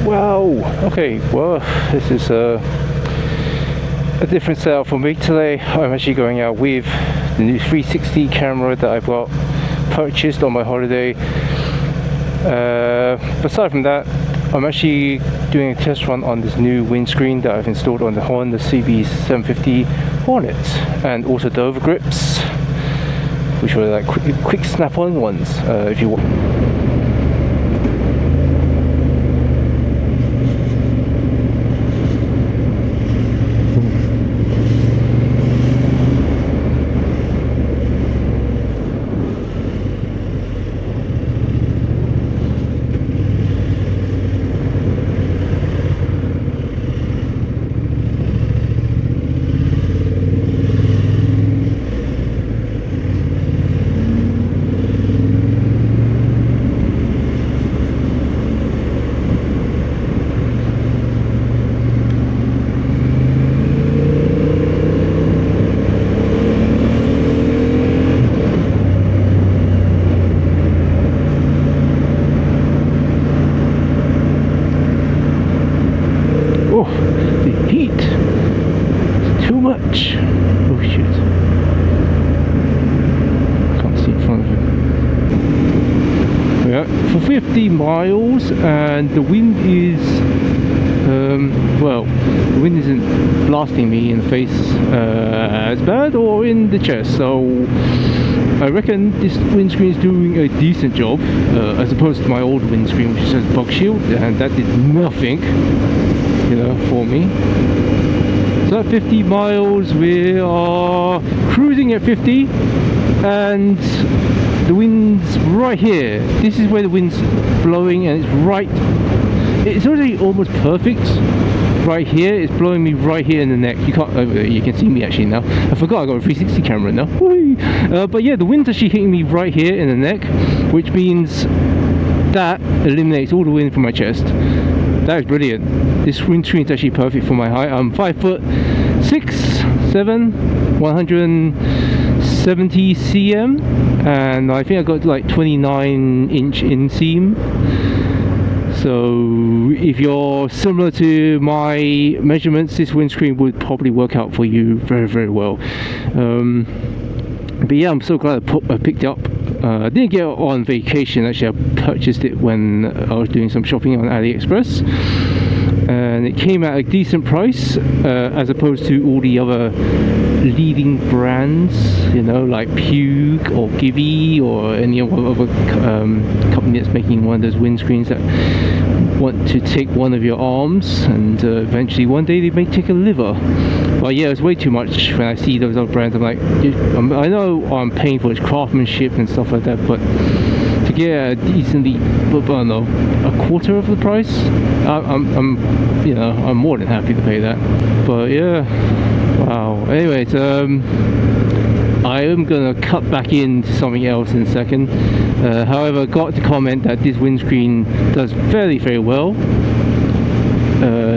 Wow, okay, well, this is a different setup for me today. I'm actually going out with the new 360 camera that I've got purchased on my holiday. Aside from that, I'm actually doing a test run on this new windscreen that I've installed on the Honda CB750 Hornet, and also the over grips, which were like quick snap-on ones. If you want. Oh shit. Can't see in front of him. Yeah, for 50 miles, and the wind is well, the wind isn't blasting me in the face as bad or in the chest, so I reckon this windscreen is doing a decent job as opposed to my old windscreen, which says bug shield, and that did nothing, you know, for me. So at 50 miles, we are cruising at 50, and the wind's right here. This is where the wind's blowing, and it's already almost perfect right here. It's blowing me right here in the neck. You can't, you can see me actually now. I forgot I got a 360 camera now. But yeah, the wind's actually hitting me right here in the neck, which means that eliminates all the wind from my chest. That is brilliant. This windscreen is actually perfect for my height. I'm 5'6", 170 cm, and I think I got like 29-inch inseam. So if you're similar to my measurements, this windscreen would probably work out for you very, very well. But yeah, I'm so glad I picked it up. I didn't get it on vacation. Actually, I purchased it when I was doing some shopping on AliExpress, and it came at a decent price as opposed to all the other leading brands, you know, like Puke or Givy or any other company that's making one of those windscreens that want to take one of your arms, and eventually one day they may take a liver. But yeah, it's way too much. When I see those other brands, I'm like, I know I'm paying for its craftsmanship and stuff like that, but to get a decently, I don't know, a quarter of the price, I'm you know, I'm more than happy to pay that. But yeah, wow. Anyways, I am gonna cut back into something else in a second. However, I got to comment that this windscreen does very, very well.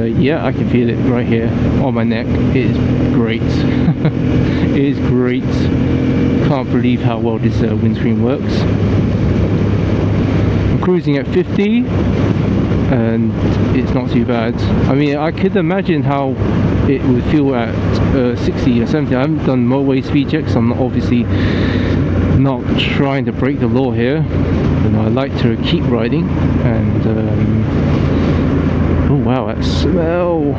Yeah, I can feel it right here on my neck. It is great. It is great. Can't believe how well this windscreen works. I'm cruising at 50, and it's not too bad. I mean, I could imagine how it would feel at 60 or 70. I haven't done motorway speed checks. I'm obviously not trying to break the law here. You know, I like to keep riding, and oh wow, that smell!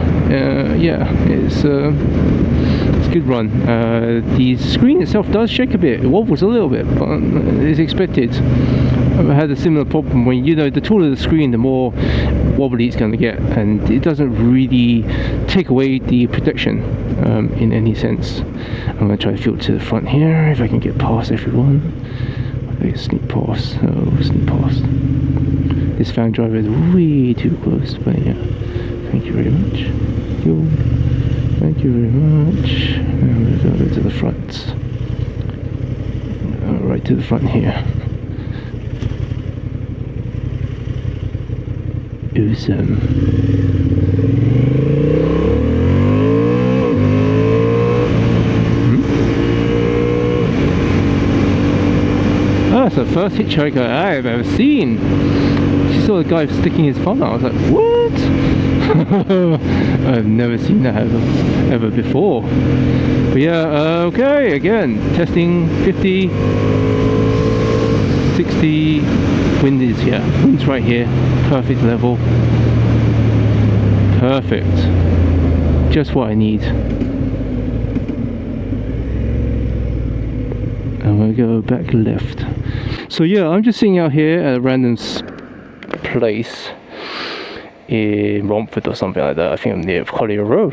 Yeah, it's a good run. The screen itself does shake a bit. It wobbles a little bit, but it's expected. I've had a similar problem when, you know, the taller the screen, the more wobbly it's going to get, and it doesn't really take away the protection in any sense. I'm going to try to filter to the front here if I can get past everyone. Okay, sneak past. Oh, sneak past. This fan driver is way too close, but yeah. Thank you very much. Thank you very much. And we're going to go to the front. Right to the front here. Awesome. That's a first hitchhiker I've ever seen. She saw the guy sticking his phone out. I was like, what? I've never seen that ever before. But yeah, okay, again, testing 50, 60, wind is here. Wind's right here, perfect level. Perfect. Just what I need. And we'll go back left. So yeah, I'm just sitting out here at a random place in Romford or something like that. I think I'm near Collier Row.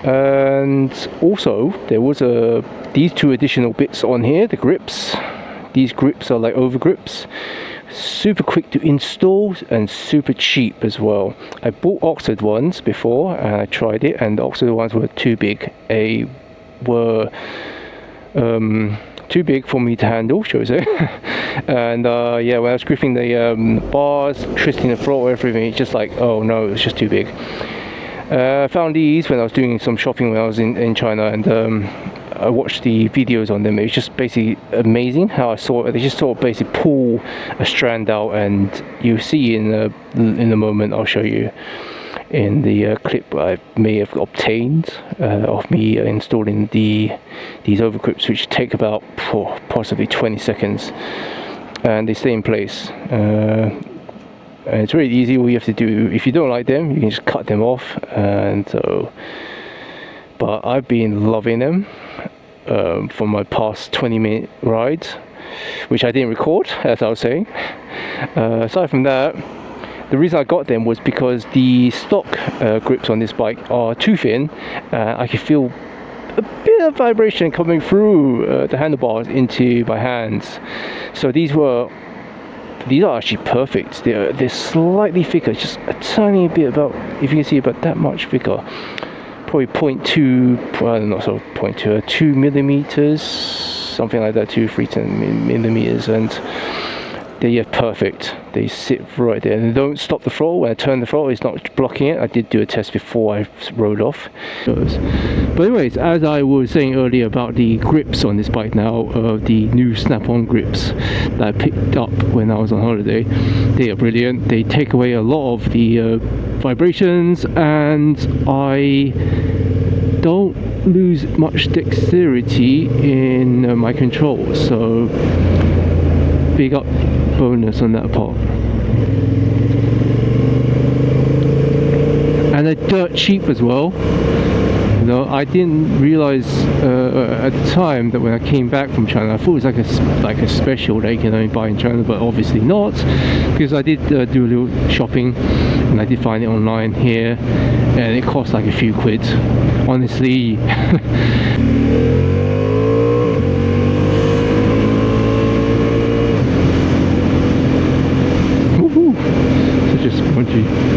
And also there was these two additional bits on here, the grips. These grips are like over grips, super quick to install and super cheap as well. I bought Oxford ones before and I tried it, and the Oxford ones were too big. They were too big for me to handle, shall we say. And yeah, when I was gripping the bars, twisting the throttle, everything, it's just like, oh no, it's just too big. I found these when I was doing some shopping when I was in China, and I watched the videos on them. It was just basically amazing how I saw it. They just sort of basically pull a strand out, and you see in the moment I'll show you in the clip I may have obtained of me installing these overgrips, which take about possibly 20 seconds, and they stay in place. And it's really easy. All you have to do, if you don't like them, you can just cut them off. And so, but I've been loving them for my past 20-minute ride, which I didn't record, as I was saying. Aside from that, the reason I got them was because the stock grips on this bike are too thin. I could feel a bit of vibration coming through the handlebars into my hands. So these are actually perfect. They're slightly thicker, just a tiny bit, about, if you can see, about that much thicker. Probably 0.2, not so 0.2, 2 millimeters, something like that, 2-3 millimeters, and they're perfect. They sit right there, and they don't stop the throttle. When I turn the throttle, it's not blocking it. I did do a test before I rode off. But anyways, as I was saying earlier about the grips on this bike now, the new snap-on grips that I picked up when I was on holiday, they are brilliant. They take away a lot of the vibrations, and I don't lose much dexterity in my controls. So big up bonus on that part. And they're dirt cheap as well. You know, I didn't realize at the time that when I came back from China, I thought it was like a special that you can only buy in China, but obviously not, because I did do a little shopping and I did find it online here, and it cost like a few quid, honestly.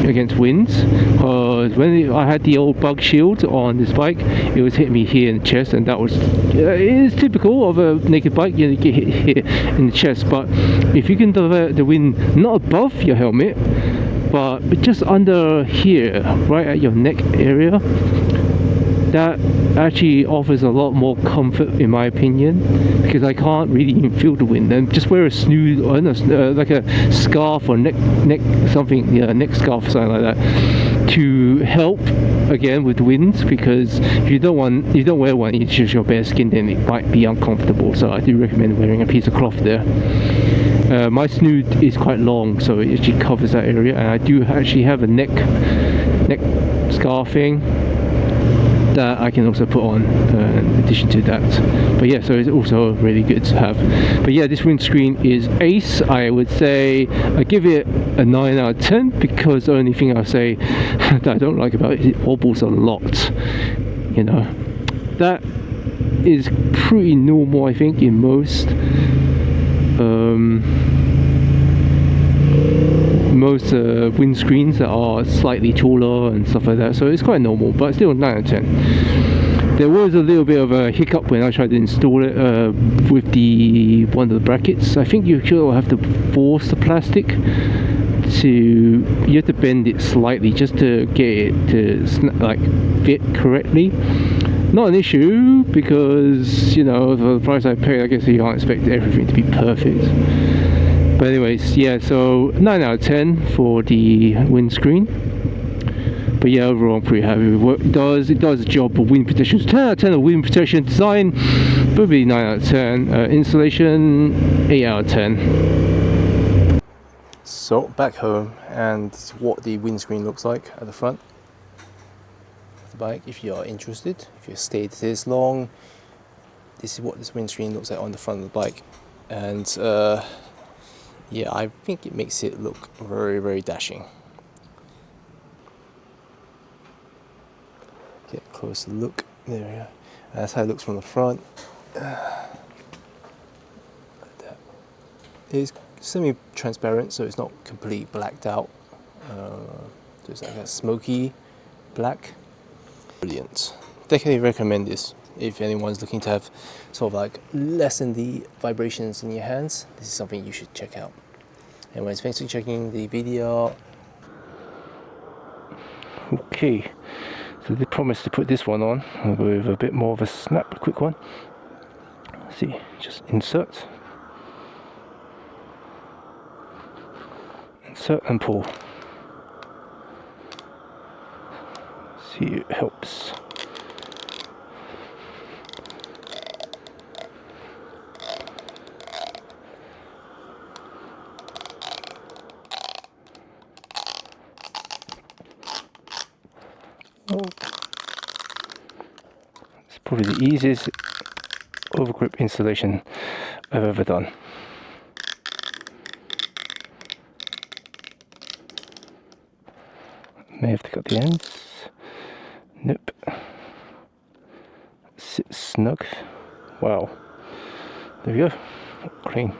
Against winds, because when I had the old bug shield on this bike, it was hitting me here in the chest, and that was it is typical of a naked bike. You get hit here in the chest. But if you can divert the wind not above your helmet, but just under here, right at your neck area, that actually offers a lot more comfort, in my opinion, because I can't really even feel the wind. And just wear a like a scarf or neck something, yeah, neck scarf or something like that, to help again with the winds. Because if you don't wear one, it's just your bare skin, then it might be uncomfortable. So I do recommend wearing a piece of cloth there. My snood is quite long, so it actually covers that area, and I do actually have a neck scarf thing that I can also put on in addition to that. But yeah, so it's also really good to have. But yeah, this windscreen is ace. I would say I give it a 9 out of 10, because the only thing I'll say that I don't like about it is it wobbles a lot. You know, that is pretty normal, I think, in most windscreens that are slightly taller and stuff like that, so it's quite normal, but still 9 out of 10. There was a little bit of a hiccup when I tried to install it with one of the brackets. I think you should have to force the plastic you have to bend it slightly just to get it to like fit correctly. not an issue because, you know, for the price I paid, I guess you can't expect everything to be perfect. But anyways, yeah, so 9 out of 10 for the windscreen. But yeah, overall I'm pretty happy with what it does. It does the job of wind protection. 10 out of 10 of wind protection. Design, probably 9 out of 10. Installation, 8 out of 10. So back home, and this is what the windscreen looks like at the front of the bike. If you are interested, if you stayed this long, this is what this windscreen looks like on the front of the bike. And yeah, I think it makes it look very, very dashing. Get a closer look. There we go. That's how it looks from the front. Like that. It's semi-transparent, so it's not completely blacked out. Just like a smoky black. Brilliant. Definitely recommend this if anyone's looking to have sort of like lessen the vibrations in your hands. This is something you should check out. Anyways, thanks for checking the video. Okay. So they promised to put this one on with a bit more of a snap, a quick one. Let's see, just insert and pull. See, it helps. Oh. It's probably the easiest overgrip installation I've ever done. May have to cut the ends. Nope. Sits snug. Wow. There we go. Clean.